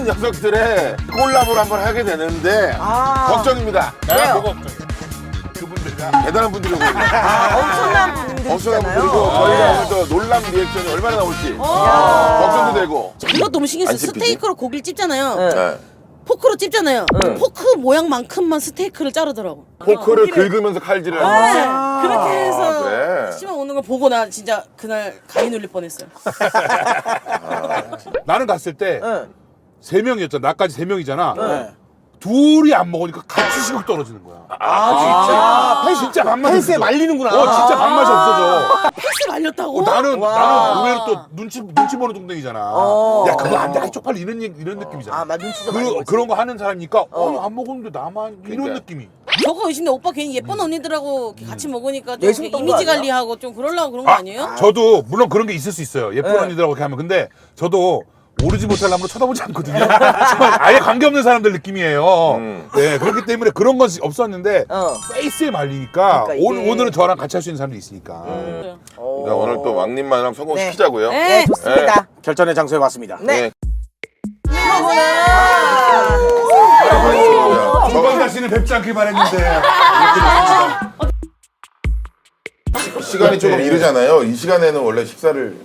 녀석들의 콜라보를 한번 하게 되는데 걱정입니다. 뭐가 걱정이야? 그분들이랑 대단한 분들이 오고 있어요. 엄청난 분들이잖아요. 엄청난 분들이고 저희가 오늘 또 놀람 리액션이 얼마나 나올지 걱정도 되고. 그것 너무 신경 안 쓰여. 씹히지? 스테이크로 고기를 찝잖아요. 네. 포크로 찝잖아요. 포크 모양만큼만 스테이크를 자르더라고. 포크를 긁으면서 칼질을 하는 네. 그렇게 해서 그래. 씹어 오는 걸 보고 나 진짜 그날 가위 눌릴 뻔했어요. 나는 갔을 때 3명이었잖아. 나까지 3명이잖아. 둘이 안 먹으니까 같이 식욕 떨어지는 거야. 진짜 밥맛이 펜스에 없어져. 말리는구나. 진짜 밥맛이 없어져. 펜스 말렸다고? 나는 의외로 또 눈치 보는 동생이잖아. 야 그거 안 돼, 쪽팔리 이런 느낌이잖아. 나 눈치 좀 많이 그런 거 하는 사람이니까 안 먹었는데 나만 이런 그러니까. 느낌이. 저거 의심돼. 오빠 괜히 예쁜 언니들하고 같이 먹으니까 좀 내심 이렇게 떤 이미지 거 아니야? 관리하고 좀 그러려고 그런 거 아니에요? 저도 물론 그런 게 있을 수 있어요. 예쁜 언니들하고 이렇게 하면. 근데 저도 오르지 못할 나무로 쳐다보지 않거든요. 아예 관계없는 사람들 느낌이에요. 네, 그렇기 때문에 그런 건 없었는데 페이스에 말리니까 그러니까 이게- 오늘은 저랑 같이 할 수 있는 사람도 있으니까. 그러니까 오늘 또 왕님만랑 성공시키자고요. 네. 좋습니다. 결전의 장소에 왔습니다. 네. 저번 다시는 뵙지 않길 바랬는데 이렇게 됐습니다. 시간이 조금 이르잖아요. 이 시간에는 원래 식사를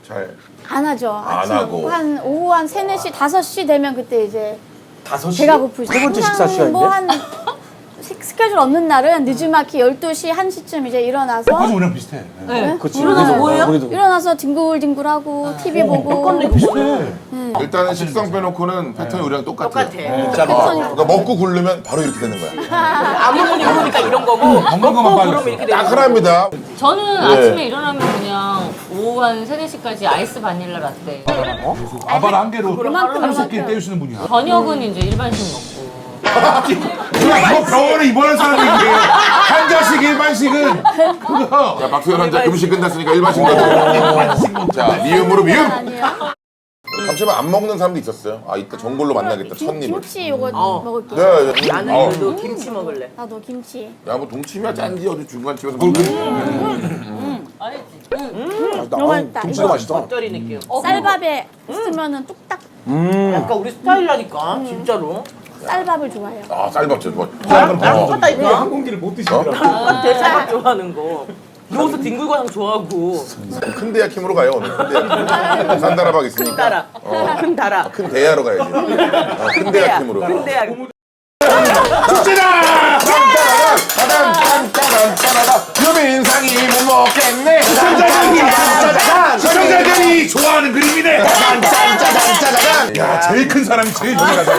잘 안 하죠. 안 아침 하고. 한 오후 한 3, 4시, 5시 되면 그때 이제 5시? 배가 고프죠. 세 번째 식사 시간인데? 뭐한 스케줄 없는 날은 늦지막히 12시, 1시쯤 이제 일어나서 맞아, 우리랑 비슷해. 그치. 일어나서 우리도, 뭐예요? 우리도. 일어나서 din글din글하고 TV 보고 비슷해. 일단은 식성 빼놓고는 패턴이 우리랑 똑같아요. 패턴이 그러니까 먹고 굴르면 바로 이렇게 되는 거야. 아무리 모르니까 이런 거고 먹는 것만 그러면 빠졌어. 이렇게 되는 딱 거고. 하나입니다. 저는 아침에 일어나면 그냥 오후 한 3, 4시까지 아이스 바닐라 라떼. 아발 한 개로 그만큼 한세 끼 먹어요. 때우시는 분이야. 저녁은 이제 일반식 먹고. 뭐 병원에 입원한 사람이 이게 한 자식 일반식은 그거. 야, 박수현 환자 금식 끝났으니까 일반식 먹어. 자, 미음으로 미음. 아니에요. 감자만 안 먹는 사람도 있었어요. 아, 이따 전골로 만나겠다. 첫입을. 김치 요거 먹을게. 네, 네. 나는 그래도 김치 먹을래. 나도 김치. 야, 뭐 동치미야 짠지 어디 중간집에서 뭐 먹는 너무 맛있다. 김치도 이거 맛있어. 겉절이 느낌. 쌀밥에 쓰면은 뚝딱 약간 우리 스타일이라니까 진짜로. 쌀밥을 좋아해요. 아, 쌀밥죠. 뭐. 나랑 똑같다니까. 공기를 못 드시더라고. 똑같아 쌀밥 좋아하는 거. 누워서 뒹굴고 하는 거 좋아하고. 큰 대야 킴으로 가요, 오늘. 큰 대야. 산다라박 있으니까. 큰 달아. 큰 달아. 큰 대야로 가야지. 큰 대야 킴으로. 큰 대야. 축제다! 유민상이 못 먹겠네. 시청자들이 좋아하는 그림이네. 짠짠짠짠짠짠. 야, 제일 큰 사람이 제일 눈이 가서.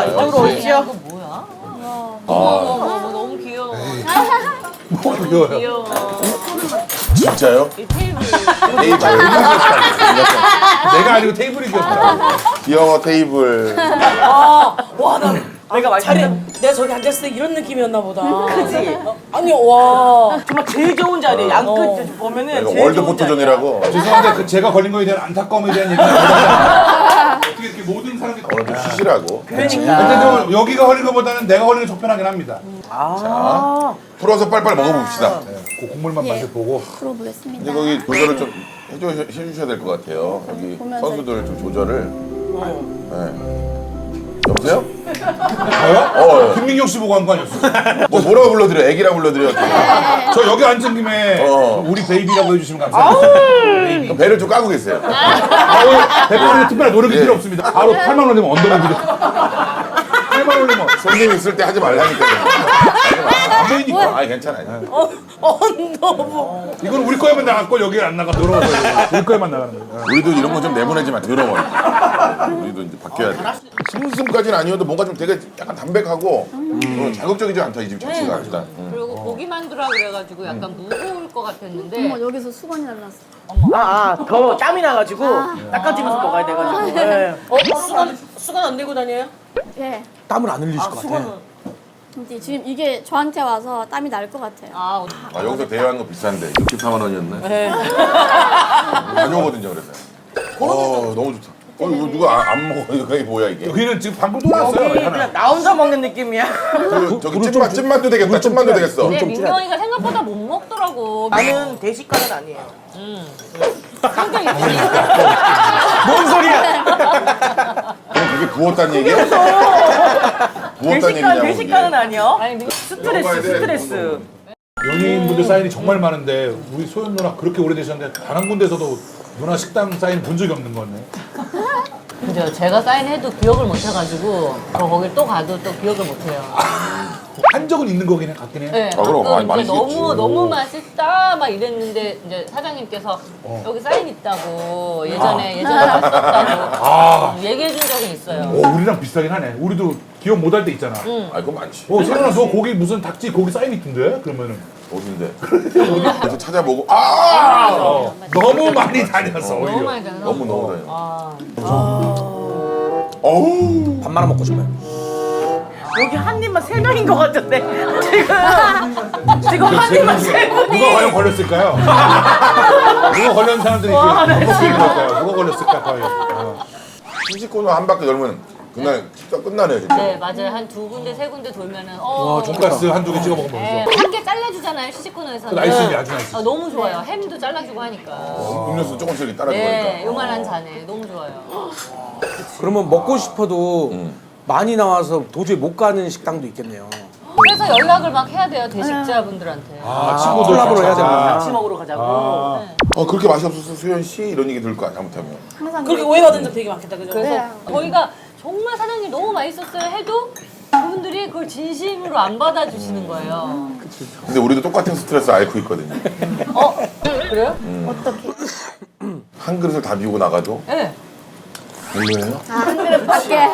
이쪽으로 오시죠. 이거 뭐야? 어머, 너무 귀여워. 뭐 귀여워요. 귀여워. 진짜요? 이 테이블. 내가 아니고 테이블이 귀엽다. 귀여워 테이블. 내가 말 자리 내가 저기 앉았을 때 이런 느낌이었나 보다. 그치? 아니 와. 정말 제일 좋은 자리에 양끝 보면은 내가 제일 월드 좋은 자리야. 포토존이라고. 죄송한데 그 제가 걸린 거에 대한 안타까움에 대한 얘기는 어떻게 이렇게 모든 사람들이 오늘 좀 쉬시라고. 근데 좀 여기가 걸린 것보다는 내가 걸린 게 적편하긴 합니다. 자, 풀어서 빨리빨리 먹어봅시다. 그 국물만 맛을 보고. 풀어보겠습니다. 이제 거기 조절을 좀 해주셔야 될 것 같아요. 여기 보면서 선수들 좀 조절을. 네. 여보세요? 저요? 김민경 씨 보고 한 거 아니었어? 뭐 뭐라고 불러드려? 애기라 불러드려. 저 여기 앉은 김에 우리 베이비라고 해주시면 감사합니다. 그럼 배를 좀 까고 계세요. 대표님 특별한 노력이 필요 없습니다. 바로 8만 원 내면 언더백이죠. 8만 원 내면 손님 있을 때 하지 말라니까. 안 보이니까. 아니 괜찮아요. 언더부. 이건 우리 거에만 나갈 걸 여기 안 나가. 더러워서 우리 거에만 나가는 거예요. 우리도 이런 거 좀 내보내지만 더러워. 우리도 이제 바뀌어야 돼. 심승까지는 아니어도 뭔가 좀 되게 약간 담백하고 자극적이지 않다 이 집 자체가 일단. 그리고 고기 만두라 그래가지고 약간 무거울 것 같았는데. 어머 여기서 수건이 날랐어. 더 땀이 나가지고 닦아주면서 먹어야 돼가지고. 네. 수건 안 들고 다녀요? 예. 땀을 안 흘리실 것 같아. 근데 지금 이게 저한테 와서 땀이 날 것 같아요. 아, 아 여기서 대여한 거 비싼데 64만 원이었나? 네. 다녀오거든요 그래서. 너무 좋다. 이거 누가 안 먹어? 이거 뭐야 이게? 여기는 지금 방금 돌아왔어요. 여기 그냥 나 혼자 먹는 느낌이야. 저기 찐맛도 되겠다. 찐맛도 되겠어. 근데 민경이가 생각보다 못 먹더라고. 나는 대식가는 아니에요. 뭔 소리야? 그럼 그게 부었다는 얘기야? 부었다는 얘기냐고. 배식가는 아니야? 아니 스트레스. 연예인분들 사인이 정말 많은데 우리 소연 누나 그렇게 오래되셨는데 단 한 군데서도 누나 식당 사인 본 적이 없는 거네. 근데 제가 사인해도 기억을 못 해가지고 거길 또 가도 또 기억을 못 해요. 한 적은 있는 거긴 같긴 해. 네, 그럼 가끔 많이 이제 쓰겠지. 너무 맛있다 막 이랬는데 이제 사장님께서 여기 사인 있다고 예전에 갔었다고 얘기해 준 적은 있어요. 우리랑 비슷하긴 하네. 우리도 기억 못 할 때 있잖아. 아, 그건 많지. 세연아 너 거기 무슨 닭집 거기 사인 있던데? 그러면은 어딘데? 그래서 찾아보고 아! 너무 많이 다녔어. 너무 오히려. 많이 다녀서. 너무 다녀. 아, 어우. 밥 말아 먹고 싶어요. 여기 한 입만 3명인 것 같은데. 지금 한 입만 3분이. 누가 과연 걸렸을까요? 누가 걸린 사람들이 이렇게 걸릴까요? 누가 걸렸을까 과연? 신식코너 한 바퀴 돌면 그날 식사 끝나네요 진짜. 네 맞아요. 한 2군데 3군데 돌면은 와 돈가스 한두 개 찍어 먹으면 네, 벌써. 한 개 잘라주잖아요 시식코너에서는. 나이스지 아주 나이스. 너무 좋아요. 햄도 잘라주고 하니까. 음료수 조금씩 따라 네, 주니까. 요만한 잔에 너무 좋아요. 그러면 먹고 싶어도 많이 나와서 도저히 못 가는 식당도 있겠네요. 그래서 연락을 막 해야 돼요 대식자분들한테. 친구들 콜라보를 해야 찾아서. 같이 먹으러 가자고. 그렇게 맛이 없어서 수현 씨 이런 얘기 들을 거야 잘못하면. 항상 그렇게 오해받은 적 되게 많겠다, 그죠? 그래서 저희가 정말 사장님 너무 맛있었어요 해도 그분들이 그걸 진심으로 안 받아주시는 거예요. 근데 우리도 똑같은 스트레스 앓고 있거든요. 그래요? 어떻게? 한 그릇을 다 비우고 나가도 네. 별로예요? 한 그릇 밖에.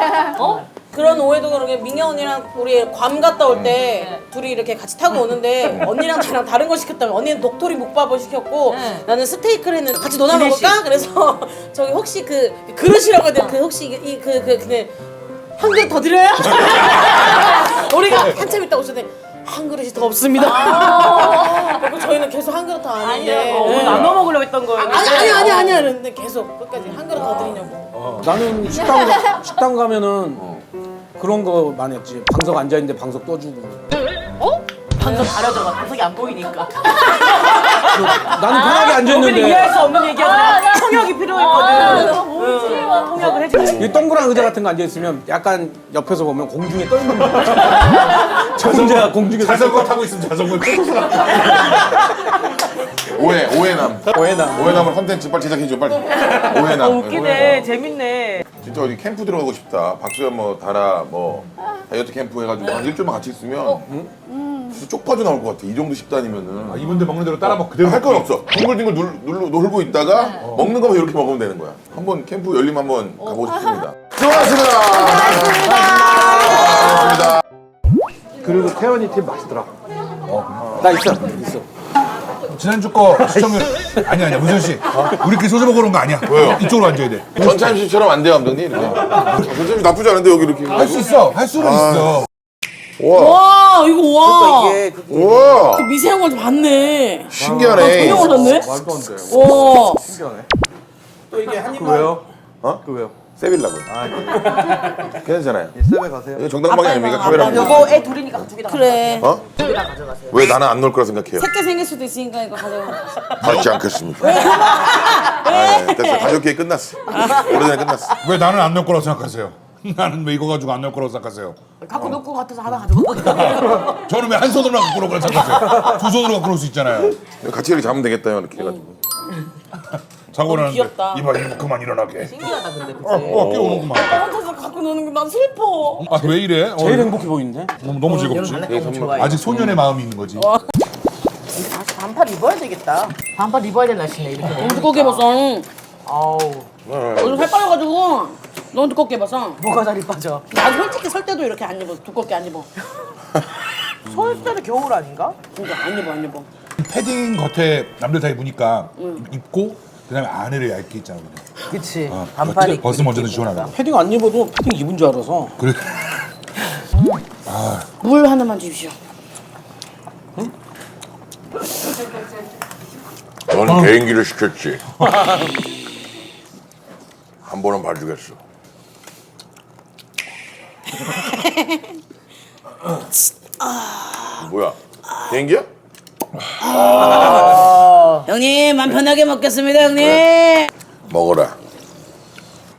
그런 오해도 그러게 민경 언니랑 우리 괌 갔다 올 때 둘이 이렇게 같이 타고 오는데 언니랑 나랑 다른 거 시켰다면 언니는 녹토리 묵밥을 시켰고 네. 나는 스테이크를 했는데 같이 논아 먹을까? 그래서 저기 혹시 그 그릇이라고 해야 돼? 그 혹시 근데 한 그릇 더 드려요? 우리가 한참 있다 오셨는데 한 그릇이 더 없습니다. 그리고 저희는 계속 한 그릇 더 하는데 오늘 나눠 먹으려고 했던 거였는데. 아니야 이랬는데 계속 끝까지 한 그릇 더 드리냐고. 나는 식당 가면은 그런 거 많이 했지. 방석 앉아 있는데 방석 떠주고. 방송 가려져가 방송이 안 보이니까. 나는 편하게 앉아 우리는 이해할 있는데 수 없는 얘기야. 통역이 필요했거든. 통역을 해주지. 이 동그란 의자 같은 거 앉아 있으면 약간 옆에서 보면 공중에 떠 있는 거야. 저 혼자 공중에 자전거 타고 있으면 자전거 오해남 컨텐츠 빨리 제작해줘 빨리. 오해남. 웃기네. 재밌네. 진짜 어디 캠프 들어가고 싶다. 박수현 뭐 다라 뭐 다이어트 캠프 해가지고 한 일주일만 같이 있으면 진짜 쪽파도 나올 것 같아. 이 정도 식단이면은. 이분들 먹는 대로 따라 먹 그대로 할 건 없어. 둥글둥글 놀고 있다가 먹는 거만 이렇게 먹으면 되는 거야. 한번 캠프 열림 한번 가보고 싶습니다. 수고하셨습니다. 수고하셨습니다. 그리고 태연이 팀 맛있더라. 나 있어. 지난주 거 시청률 아니야 문선 씨 우리끼리 소주 먹으러 온 거 아니야. 왜요? 이쪽으로 앉아야 돼. 전참시처럼 안 돼요 감독님. 전참시 나쁘지 않은데 여기 이렇게. 할 수 있어. 할 수는 있어. 와. 와 이거 와. 우와. 그 미세한 걸 좀 봤네. 신기하네. 전혀 몰랐네. 말도 안 돼. 와. 또 이게 한 입만. 왜요? 그 왜요? 세빌라고요. 괜찮잖아요. 세배 가세요. 이거 정당방위 아닙니까? 카메라. 요거 애 둘이니까 두 개 다. 그래. 어? 왜 나는 안 놀 거라 생각해요? 새끼 생길 수도 있으니까 이거 가져가. 그렇지 않겠습니다. 아, 됐어. 가족회의 끝났어. 오래전에 끝났어. 왜 나는 안 넣을 거라고 생각하세요? 나는 왜 이거 가지고 안 넣을 거라고 생각하세요? 갖고 놓고 같아서 하나 가져가. 저는 왜 한 손으로 갖고 그럴 거라고 생각하세요? 두 손으로 갖고 그럴 수 있잖아요. 같이 이렇게 잡으면 되겠다 이렇게 해가지고. 자고 나는데 귀엽다. 이봐 이거 그만 일어나게. 신기하다 근데. 그치? 깨우는구만. 혼자서 갖고 노는 게 난 슬퍼. 아 왜 이래? 제일 행복해 보이는데? 너무 즐겁지. 아직 소년의 마음이 있는 거지. 반팔 입어야 되겠다. 반팔 입어야 될 날씨네 이렇게. 너무 두껍게 입었어. 아우. 요즘 살 빠져가지고 너무 두껍게 입어서. 뭐가 다리 빠져. 난 솔직히 설 때도 이렇게 안 입어. 두껍게 안 입어. 설 때도 겨울 아닌가? 그러니까 안 입어. 패딩 겉에 남들 다 입으니까 입고 그다음에 안에를 얇게 있잖아. 그냥. 그치. 반팔이 벗으면 언제든 시원하다. 패딩 안 입어도 패딩 입은 줄 알아서. 그래. 물 하나만 주십시오. 너는 개인기를 시켰지. 한 번은 봐주겠어. 뭐야? 개인기야? 야, 형님 맘 편하게 먹겠습니다 형님. 먹어라.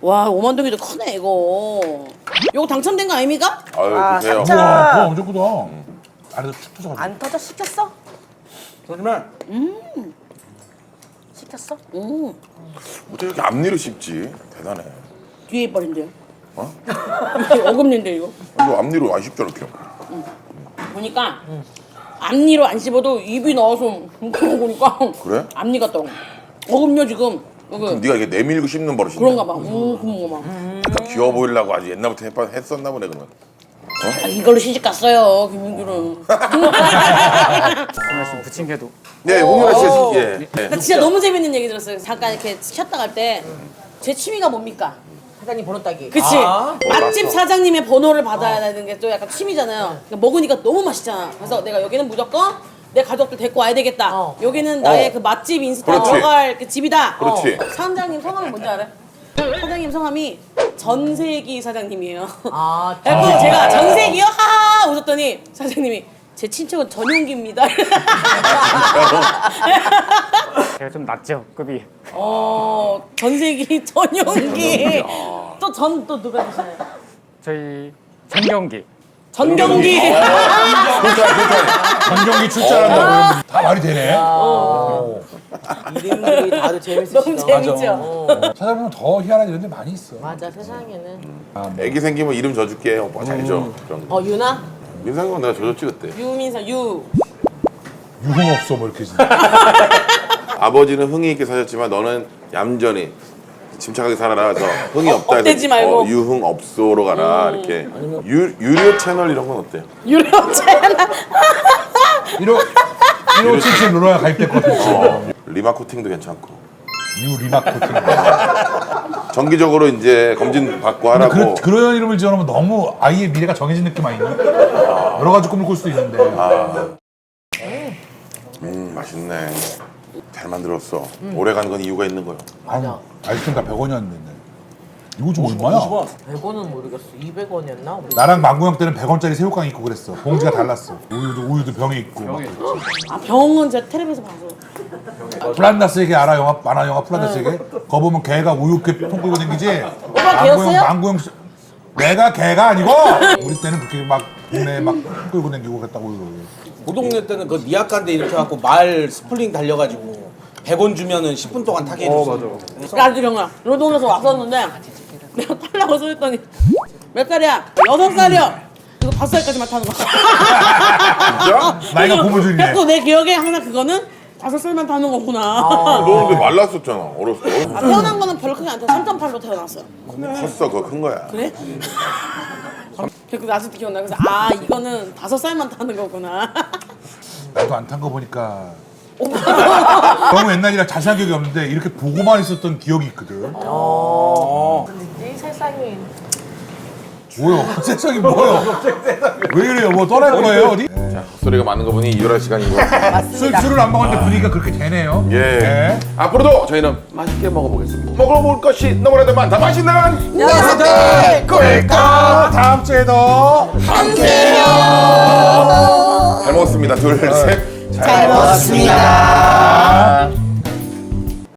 와 5만 동이도 크네 이거. 이거 당첨된 거 아닙니까? 아유 드세요. 우와, 그거 엄청 크다. 안에서 축 터져가지고. 안 터져 시켰어? 하지만 시켰어? 어떻게 이렇게 앞니로 씹지? 대단해. 뒤에 이빨인데요. 어? 어금니인데 이거. 이거 앞니로 안 씹잖아 이렇게. 보니까 앞니로 안 씹어도 입이 나와서 보니까 그래? 앞니 같다. 어금니요 지금. 그럼 여기 네가 이게 내밀고 씹는 버릇이 있네. 그런가 봐. 그런 거 봐. 약간 귀여워 보이려고 아주 옛날부터 했었나 보네 그러면. 아, 이걸로 시집 갔어요 김민규는. 말씀 부침개도. 네, 홍윤아 씨가 예. 예. 나 진짜 너무 재밌는 얘기 들었어요. 잠깐 이렇게 쉬었다 갈 때 제 취미가 뭡니까? 사장님 번호 따기. 그치? 아. 맛집 사장님의 번호를 받아야 되는 게 또 약간 취미잖아요. 그러니까 먹으니까 너무 맛있잖아. 그래서 내가 여기는 무조건 내 가족들 데리고 와야 되겠다. 여기는 나의 그 맛집 인스타 그렇지. 들어갈 그 집이다. 그렇지. 사장님 성함이 뭔지 알아요? 사장님 성함이 전세기 사장님이에요. 아, 그래서 제가 전세기요? 하하 웃었더니 사장님이 제 친척은 전용기입니다. 제가 좀 낮죠 급이. 전세기 전용기. 또 전 또 누가 드시나요? 저희 전경기. 전경기. 전경기 출전한다고 그러면 다 말이 되네. 이름들이 다들 재밌으시다. 너무 재밌죠? 찾아보면 더 희한한 이런 데 많이 있어. 맞아 세상에는. 애기 생기면 이름 져줄게. 오빠 잘 줘. 그런 거. 유나? 민상이 형 내가 져줬지 그때. 유민서 유. 유흥 없어 뭐 이렇게 진짜. 아버지는 흥이 있게 사셨지만 너는 얌전히 침착하게 살아라. 그래서 흥이 없다 해서 업되지 말고. 유흥 업소로 가라. 이렇게 유료 채널 이런 건 어때요? 유료 채널. 1577 눌러야 가입됐거든. 리마 코팅도 괜찮고 유 리마코팅. 정기적으로 이제 검진 받고 하라고. 그런 이름을 지어놓으면 너무 아이의 미래가 정해진 느낌 아니니? 여러 가지 꿈을 꿀 수도 있는데. 맛있네. 잘 만들었어. 오래 간 건 이유가 있는 거요. 맞아. 아이스크림 다 100원이었는데. 이거 좀 얼마야? 100원은 모르겠어. 200원이었나? 나랑 망고형 때는 100원짜리 새우깡 있고 그랬어. 봉지가 달랐어. 우유도 병에 있고. 막. 아 병은 제가 텔레비에서 봐서. 플란다스에게 알아 영화 만화 영화 플란다스에게? 거 보면 개가 우유 이렇게 통 끌고 다니지. 오빠 개였어요? 망고형 내가 개가 아니고 우리 때는 그렇게 막 국내에 막 끌고 다니고 그랬다고. 고동네 때는 그 니아칸데 이렇게 갖고 말 스플링 달려가지고 100원 주면은 10분 동안 타게 해줬어. 나도 경아 로동에서 왔었는데 내가 탈라고 소했더니 몇 살이야? 6살이요. 이거 5살까지만 타는 거야. 진짜? 나이가 고무줄이네. 그래서 내 기억에 항상 그거는 5살만 타는 거구나. 너 근데 말랐었잖아. 어렸을 때. 아, 태어난 거는 별로 크게 안 타. 3.8로 태어났어요. 컸어. 그거 큰 거야. 그래? 그래서 아직도 기억나. 그래서 아 이거는 5살만 타는 거구나. 나도 안 탄 거 보니까 너무 옛날이라 자세한 기억이 없는데 이렇게 보고만 있었던 기억이 있거든. 근데 이 세상이. 뭐요? 세상이 뭐요? 왜 이래요? 뭐 떠날 거예요 어디? 소리가 많은 거 보니 이별할 시간이고. 술을 안 먹었는데 분위기가 그렇게 되네요. 예. 네. 앞으로도 저희는 맛있게 먹어보겠습니다. 먹어볼 것이 너무나도 많다. 맛있는 네, 꿀꺽 다음 주에도 함께해요. 잘 먹었습니다. 둘, 셋. 잘 먹었습니다.